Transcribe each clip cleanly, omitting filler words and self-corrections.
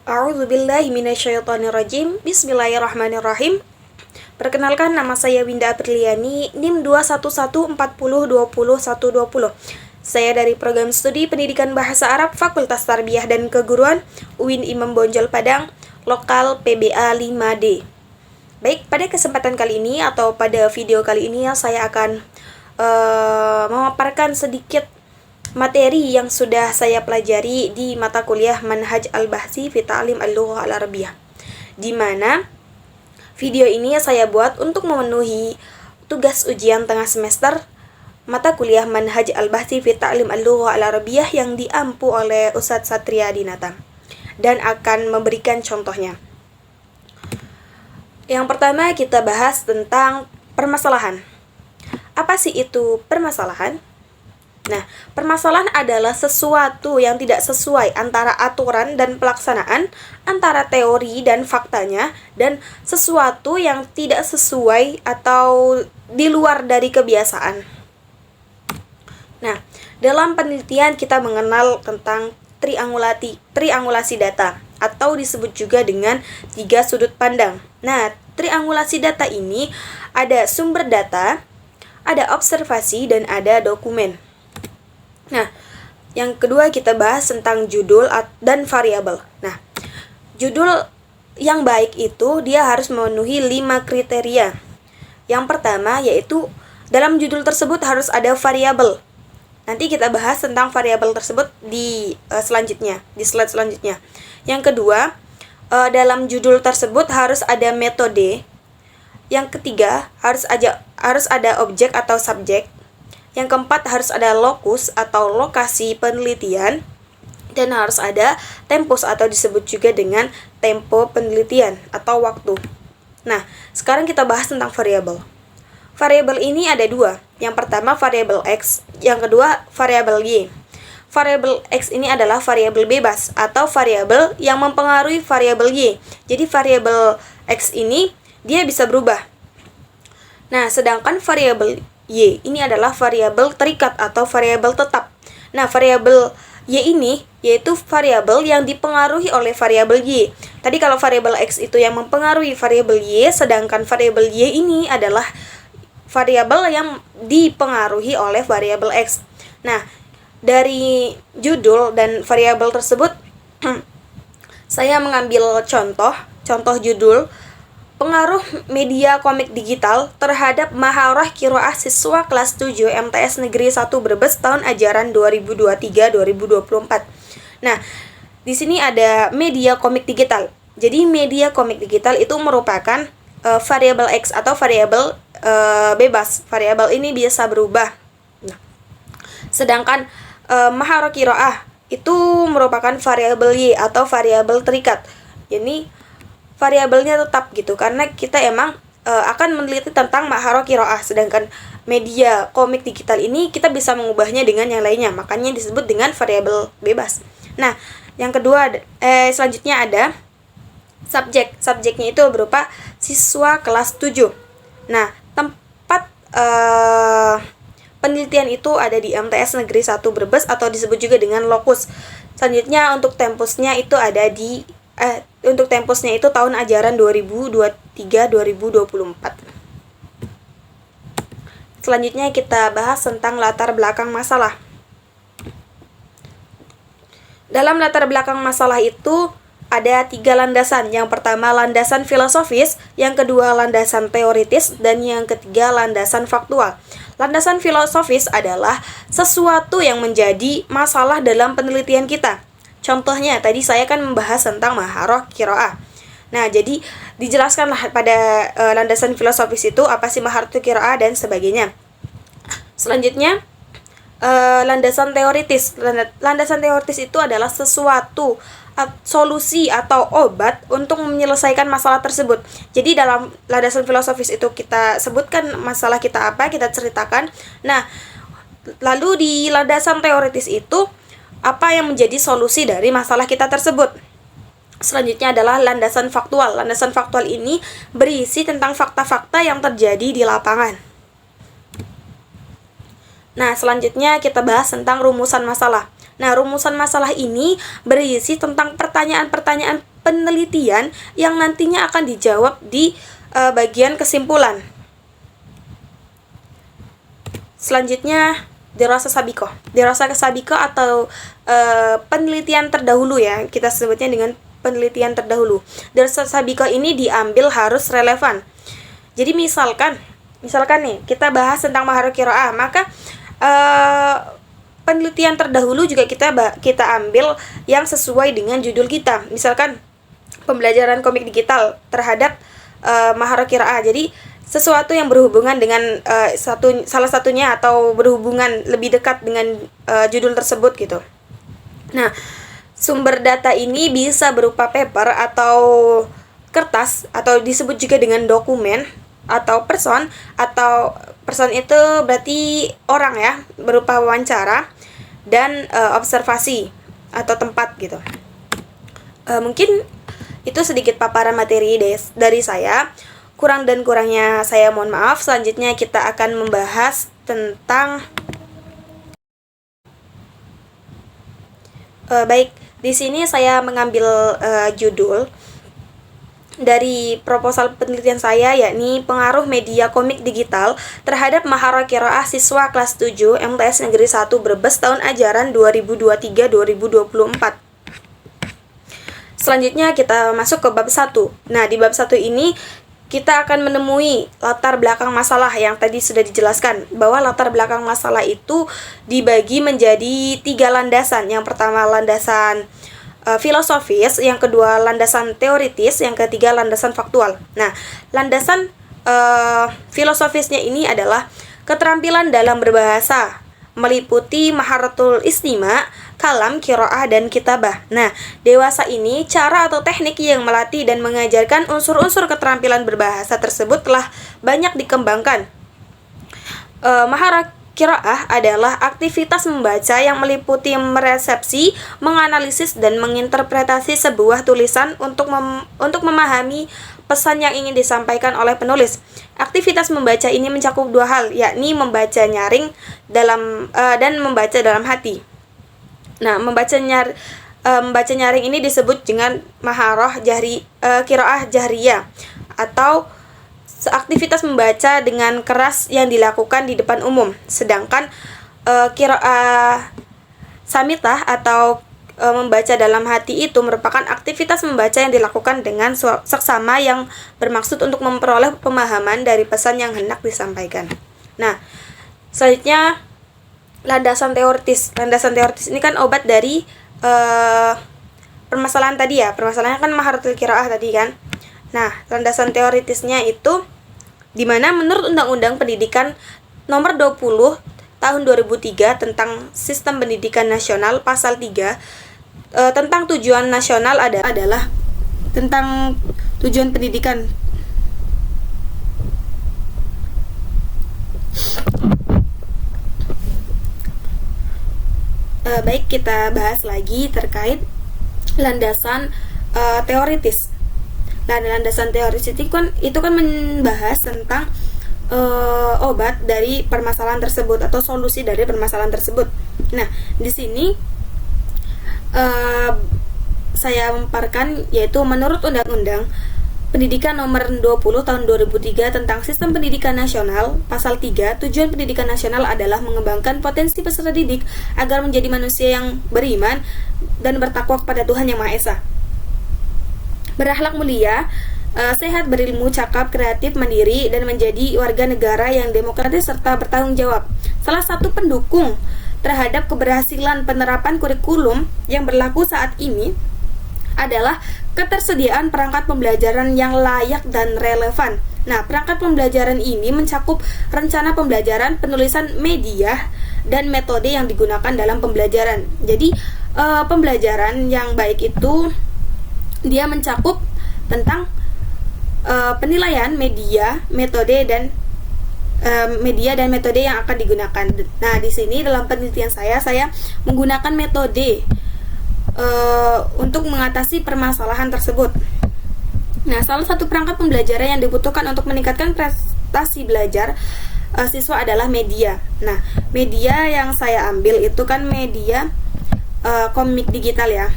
A'udzubillahi minasyaitonirrajim. Bismillahirrahmanirrahim. Perkenalkan, nama saya Winda Apriliani, NIM 21140202120. Saya dari Program Studi Pendidikan Bahasa Arab Fakultas Tarbiyah dan Keguruan UIN Imam Bonjol Padang, lokal PBA 5D. Baik, pada kesempatan kali ini atau pada video kali ini saya akan memaparkan sedikit materi yang sudah saya pelajari di mata kuliah Manhaj Al-Bahsi fi Ta'lim Al-Lughah Al-Arabiyah, di mana video ini saya buat untuk memenuhi tugas ujian tengah semester mata kuliah Manhaj Al-Bahsi fi Ta'lim Al-Lughah Al-Arabiyah yang diampu oleh Ustadz Satria Dinata, dan akan memberikan contohnya. Yang pertama kita bahas tentang permasalahan. Apa sih itu permasalahan? Nah, permasalahan adalah sesuatu yang tidak sesuai antara aturan dan pelaksanaan, antara teori dan faktanya, dan sesuatu yang tidak sesuai atau di luar dari kebiasaan. Nah, dalam penelitian kita mengenal tentang triangulasi data, atau disebut juga dengan 3 sudut pandang. Nah, triangulasi data ini ada sumber data, ada observasi, dan ada dokumen. Nah, yang kedua kita bahas tentang judul dan variabel. Nah, judul yang baik itu dia harus memenuhi 5 kriteria. Yang pertama yaitu dalam judul tersebut harus ada variabel. Nanti kita bahas tentang variabel tersebut di slide selanjutnya. Yang kedua, dalam judul tersebut harus ada metode. Yang ketiga, harus ada objek atau subjek. Yang keempat, harus ada lokus atau lokasi penelitian, dan harus ada tempus atau disebut juga dengan tempo penelitian atau waktu. Nah, sekarang kita bahas tentang variabel. Variabel ini ada 2. Yang pertama variabel X, yang kedua variabel Y. Variabel X ini adalah variabel bebas atau variabel yang mempengaruhi variabel Y. Jadi variabel X ini dia bisa berubah. Nah, sedangkan variabel Y ini adalah variabel terikat atau variabel tetap. Nah, variabel Y ini yaitu variabel yang dipengaruhi oleh variabel Y. Tadi kalau variabel X itu yang mempengaruhi variabel Y, sedangkan variabel Y ini adalah variabel yang dipengaruhi oleh variabel X. Nah, dari judul dan variabel tersebut saya mengambil contoh judul pengaruh media komik digital terhadap maharah qiraah siswa kelas 7 MTS Negeri 1 Brebes tahun ajaran 2023-2024. Nah, di sini ada media komik digital. Jadi media komik digital itu merupakan variabel X atau variabel bebas. Variabel ini biasa berubah. Nah, sedangkan maharah qiraah itu merupakan variabel Y atau variabel terikat. Jadi variabelnya tetap gitu, karena kita emang akan meneliti tentang maharah qiraah, sedangkan media komik digital ini kita bisa mengubahnya dengan yang lainnya, makanya disebut dengan variabel bebas. Nah, yang kedua selanjutnya ada subjek. Subjeknya itu berupa siswa kelas 7. Nah, tempat penelitian itu ada di MTS Negeri 1 Brebes atau disebut juga dengan lokus. Selanjutnya untuk tempusnya itu ada di untuk tempusnya itu tahun ajaran 2023-2024. Selanjutnya kita bahas tentang latar belakang masalah. Dalam latar belakang masalah itu ada 3 landasan. Yang pertama landasan filosofis, yang kedua landasan teoritis, dan yang ketiga landasan faktual. Landasan filosofis adalah sesuatu yang menjadi masalah dalam penelitian kita. Contohnya, tadi saya kan membahas tentang maharah qiraah. Nah, jadi dijelaskanlah pada landasan filosofis itu apa sih maharah qiraah dan sebagainya. Selanjutnya, landasan teoritis. Landasan teoritis itu adalah sesuatu solusi atau obat untuk menyelesaikan masalah tersebut. Jadi dalam landasan filosofis itu kita sebutkan masalah kita apa, kita ceritakan. Nah, lalu di landasan teoritis itu apa yang menjadi solusi dari masalah kita tersebut. Selanjutnya adalah landasan faktual. Landasan faktual ini berisi tentang fakta-fakta yang terjadi di lapangan. Nah, selanjutnya kita bahas tentang rumusan masalah. Nah, rumusan masalah ini berisi tentang pertanyaan-pertanyaan penelitian yang nantinya akan dijawab di bagian kesimpulan. Selanjutnya dirasa sabiko. Dirasa sabiko atau penelitian terdahulu ya, kita sebutnya dengan penelitian terdahulu. Dirasa sabiko ini diambil harus relevan. Jadi misalkan nih kita bahas tentang maharul qiraah, maka penelitian terdahulu juga kita ambil yang sesuai dengan judul kita. Misalkan pembelajaran komik digital terhadap maharul qiraah. Jadi sesuatu yang berhubungan dengan salah satunya atau berhubungan lebih dekat dengan judul tersebut gitu. Nah, sumber data ini bisa berupa paper atau kertas, atau disebut juga dengan dokumen, atau person itu berarti orang ya, berupa wawancara dan observasi atau tempat gitu. Mungkin itu sedikit paparan materi dari saya. Kurang dan kurangnya saya mohon maaf. Selanjutnya kita akan membahas tentang baik, di sini saya mengambil judul dari proposal penelitian saya, yakni pengaruh media komik digital terhadap maharul qiraah siswa kelas 7 MTS Negeri 1 Brebes tahun ajaran 2023-2024. Selanjutnya kita masuk ke bab 1. Nah, di bab 1 ini kita akan menemui latar belakang masalah yang tadi sudah dijelaskan, bahwa latar belakang masalah itu dibagi menjadi 3 landasan. Yang pertama landasan filosofis, yang kedua landasan teoritis, yang ketiga landasan faktual. Nah, landasan filosofisnya ini adalah keterampilan dalam berbahasa, meliputi maharatul istima, kalam, qiraah, dan kitabah. Nah, dewasa ini cara atau teknik yang melatih dan mengajarkan unsur-unsur keterampilan berbahasa tersebut telah banyak dikembangkan. Maharah qiraah adalah aktivitas membaca yang meliputi meresepsi, menganalisis, dan menginterpretasi sebuah tulisan untuk memahami pesan yang ingin disampaikan oleh penulis. Aktivitas membaca ini mencakup 2 hal, yakni membaca nyaring dan membaca dalam hati. Nah, membaca nyaring ini disebut dengan maharah qiraah jahriyah, atau aktivitas membaca dengan keras yang dilakukan di depan umum. Sedangkan qiraah samitah atau membaca dalam hati itu merupakan aktivitas membaca yang dilakukan dengan seksama yang bermaksud untuk memperoleh pemahaman dari pesan yang hendak disampaikan. Nah, selanjutnya landasan teoritis. Landasan teoritis ini kan obat dari permasalahan tadi ya. Permasalahannya kan maharatul qiraah tadi kan. Nah, landasan teoritisnya itu di mana menurut Undang-Undang Pendidikan Nomor 20 Tahun 2003 tentang Sistem Pendidikan Nasional pasal 3 tentang tujuan nasional adalah tentang tujuan pendidikan. Baik, kita bahas lagi terkait landasan teoritis. Dan landasan teoritis itu kan membahas tentang obat dari permasalahan tersebut atau solusi dari permasalahan tersebut. Nah, di sini saya memaparkan yaitu menurut Undang-Undang Pendidikan Nomor 20 Tahun 2003 tentang Sistem Pendidikan Nasional pasal 3, tujuan pendidikan nasional adalah mengembangkan potensi peserta didik agar menjadi manusia yang beriman dan bertakwa kepada Tuhan Yang Maha Esa, berakhlak mulia, sehat, berilmu, cakap, kreatif, mandiri, dan menjadi warga negara yang demokratis serta bertanggung jawab. Salah satu pendukung terhadap keberhasilan penerapan kurikulum yang berlaku saat ini adalah ketersediaan perangkat pembelajaran yang layak dan relevan. Nah, perangkat pembelajaran ini mencakup rencana pembelajaran, penulisan media, dan metode yang digunakan dalam pembelajaran. Jadi, pembelajaran yang baik itu dia mencakup tentang penilaian media, metode, dan metode yang akan digunakan. Nah, di sini dalam penelitian saya menggunakan metode untuk mengatasi permasalahan tersebut. Nah, salah satu perangkat pembelajaran yang dibutuhkan untuk meningkatkan prestasi belajar siswa adalah media. Nah, media yang saya ambil itu kan media komik digital ya.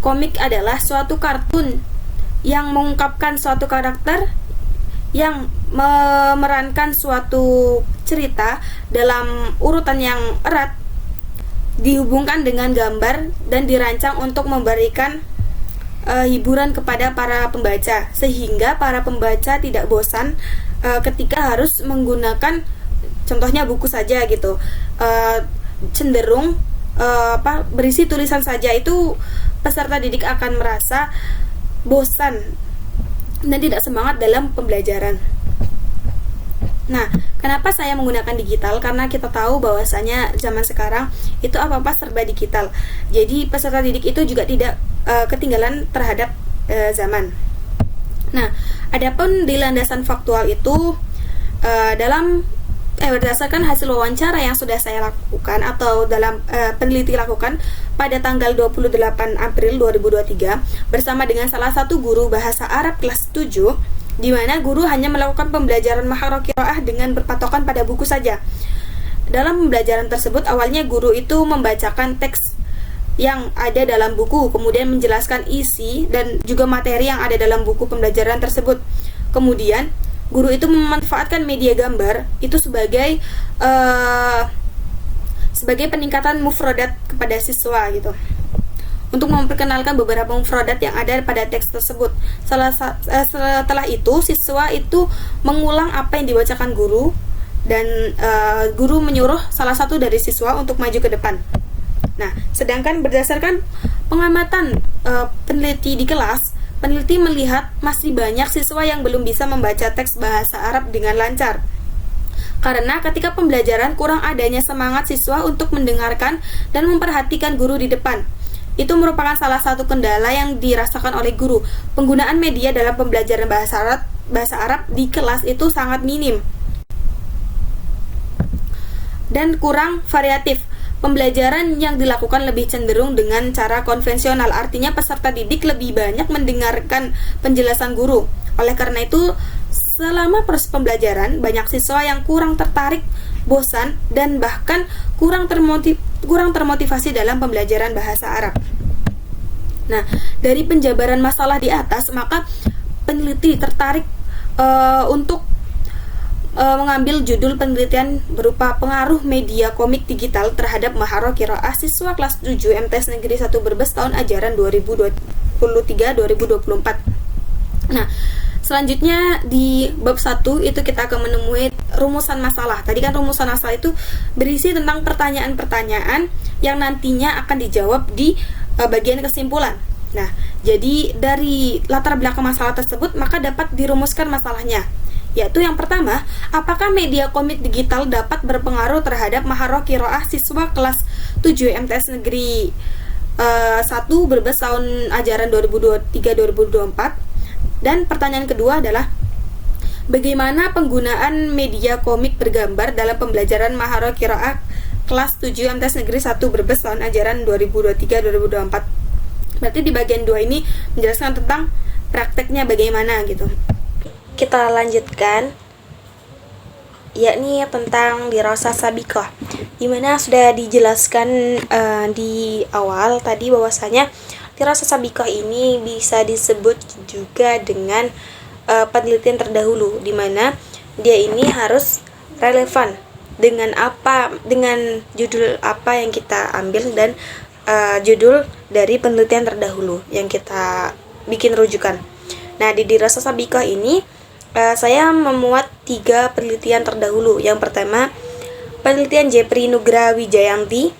Komik adalah suatu kartun yang mengungkapkan suatu karakter yang memerankan suatu cerita dalam urutan yang erat, dihubungkan dengan gambar dan dirancang untuk memberikan hiburan kepada para pembaca, sehingga para pembaca tidak bosan ketika harus menggunakan contohnya buku saja gitu, cenderung berisi tulisan saja. Itu peserta didik akan merasa bosan dan tidak semangat dalam pembelajaran. Nah, kenapa saya menggunakan digital? Karena kita tahu bahwasanya zaman sekarang itu apa-apa serba digital. Jadi peserta didik itu juga tidak ketinggalan terhadap zaman. Nah, adapun di landasan faktual itu berdasarkan hasil wawancara yang sudah saya lakukan atau dalam peneliti lakukan pada tanggal 28 April 2023 bersama dengan salah satu guru bahasa Arab kelas 7, di mana guru hanya melakukan pembelajaran makhraj qiraah dengan berpatokan pada buku saja. Dalam pembelajaran tersebut, awalnya guru itu membacakan teks yang ada dalam buku, kemudian menjelaskan isi dan juga materi yang ada dalam buku pembelajaran tersebut. Kemudian guru itu memanfaatkan media gambar itu sebagai peningkatan mufradat kepada siswa gitu, untuk memperkenalkan beberapa mufradat yang ada pada teks tersebut. Setelah itu siswa itu mengulang apa yang dibacakan guru, dan guru menyuruh salah satu dari siswa untuk maju ke depan. Nah, sedangkan berdasarkan pengamatan peneliti di kelas, peneliti melihat masih banyak siswa yang belum bisa membaca teks bahasa Arab dengan lancar. Karena ketika pembelajaran kurang adanya semangat siswa untuk mendengarkan dan memperhatikan guru di depan. Itu merupakan salah satu kendala yang dirasakan oleh guru. Penggunaan media dalam pembelajaran bahasa Arab di kelas itu sangat minim dan kurang variatif. Pembelajaran yang dilakukan lebih cenderung dengan cara konvensional, artinya peserta didik lebih banyak mendengarkan penjelasan guru. Oleh karena itu, selama proses pembelajaran, banyak siswa yang kurang tertarik, bosan, dan bahkan kurang termotivasi dalam pembelajaran bahasa Arab. Nah, dari penjabaran masalah di atas, maka peneliti tertarik untuk mengambil judul penelitian berupa pengaruh media komik digital terhadap makhraj qiraah siswa kelas 7 MTS Negeri 1 Brebes tahun ajaran 2023-2024. Nah, selanjutnya di bab 1 itu kita akan menemui rumusan masalah. Tadi kan rumusan masalah itu berisi tentang pertanyaan-pertanyaan yang nantinya akan dijawab di bagian kesimpulan. Nah, jadi dari latar belakang masalah tersebut maka dapat dirumuskan masalahnya. Yaitu yang pertama, apakah media komik digital dapat berpengaruh terhadap makhraj qiraah siswa kelas 7 MTS Negeri 1 Brebes tahun ajaran 2023-2024? Dan pertanyaan kedua adalah, bagaimana penggunaan media komik bergambar dalam pembelajaran makhraj qiraah kelas 7 MTS Negeri 1 Brebes tahun ajaran 2023-2024? Berarti di bagian 2 ini menjelaskan tentang prakteknya bagaimana gitu. Kita lanjutkan, yakni tentang dirasah sabiqah, dimana sudah dijelaskan di awal tadi bahwasanya dirasah sabiqah ini bisa disebut juga dengan penelitian terdahulu, dimana dia ini harus relevan dengan judul apa yang kita ambil dan judul dari penelitian terdahulu yang kita bikin rujukan. Nah, di dirasah sabiqah ini saya memuat 3 penelitian terdahulu. Yang pertama, penelitian Jepri Nugra Wijayanti,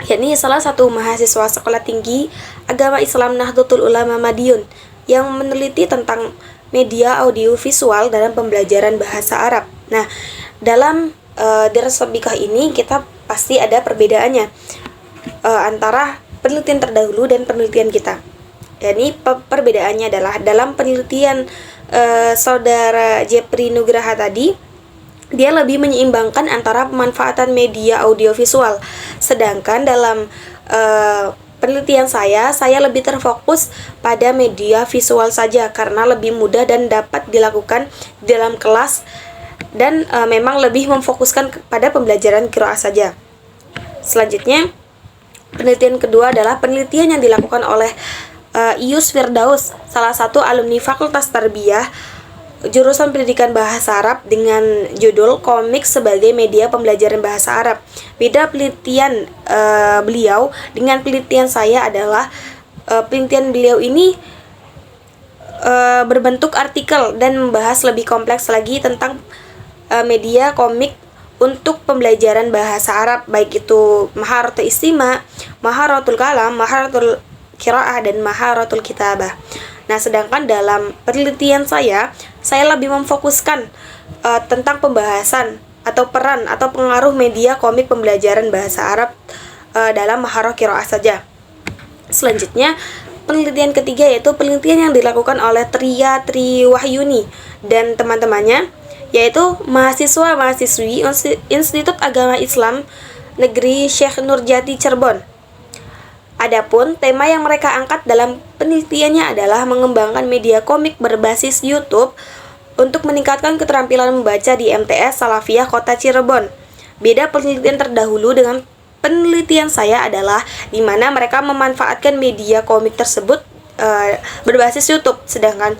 yakni salah satu mahasiswa Sekolah Tinggi Agama Islam Nahdlatul Ulama Madiun, yang meneliti tentang media audio visual dalam pembelajaran bahasa Arab. Nah, dalam dirasah sabiqah ini kita pasti ada perbedaannya antara penelitian terdahulu dan penelitian kita. Yakni perbedaannya adalah dalam penelitian saudara Jepri Nugraha tadi, dia lebih menyeimbangkan antara pemanfaatan media audiovisual. Sedangkan dalam penelitian saya lebih terfokus pada media visual saja karena lebih mudah dan dapat dilakukan di dalam kelas dan memang lebih memfokuskan kepada pembelajaran qiraah saja. Selanjutnya, Penelitian kedua adalah penelitian yang dilakukan oleh Ius Firdaus, salah satu alumni Fakultas Tarbiyah jurusan Pendidikan Bahasa Arab, dengan judul Komik sebagai Media Pembelajaran Bahasa Arab. Beda penelitian beliau dengan penelitian saya adalah penelitian beliau ini berbentuk artikel dan membahas lebih kompleks lagi tentang media komik untuk pembelajaran bahasa Arab, baik itu maharatul istima, maharatul kalam, maharatul qiraah, dan maharatul kitabah. Nah, sedangkan dalam penelitian saya lebih memfokuskan tentang pembahasan atau peran atau pengaruh media komik pembelajaran bahasa Arab dalam maharah qiraah saja. Selanjutnya, penelitian ketiga yaitu penelitian yang dilakukan oleh Tria Triwahyuni dan teman-temannya, yaitu mahasiswa-mahasiswi Institut Agama Islam Negeri Syekh Nurjati Cirebon. Adapun tema yang mereka angkat dalam penelitiannya adalah mengembangkan media komik berbasis YouTube untuk meningkatkan keterampilan membaca di MTS Salafiyah Kota Cirebon. Beda penelitian terdahulu dengan penelitian saya adalah di mana mereka memanfaatkan media komik tersebut berbasis YouTube, sedangkan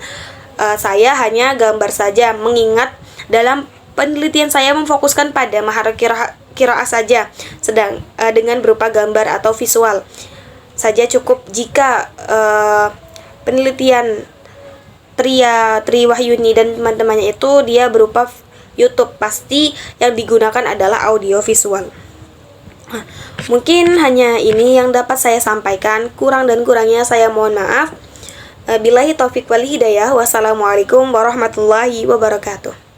saya hanya gambar saja, mengingat dalam penelitian saya memfokuskan pada maharah qiraah saja, dengan berupa gambar atau visual saja cukup. Jika penelitian Triwahyuni dan teman-temannya itu dia berupa YouTube, pasti yang digunakan adalah audio visual. Mungkin hanya ini yang dapat saya sampaikan, kurang dan kurangnya saya mohon maaf. Billahi taufik wal hidayah. Wassalamualaikum warahmatullahi wabarakatuh.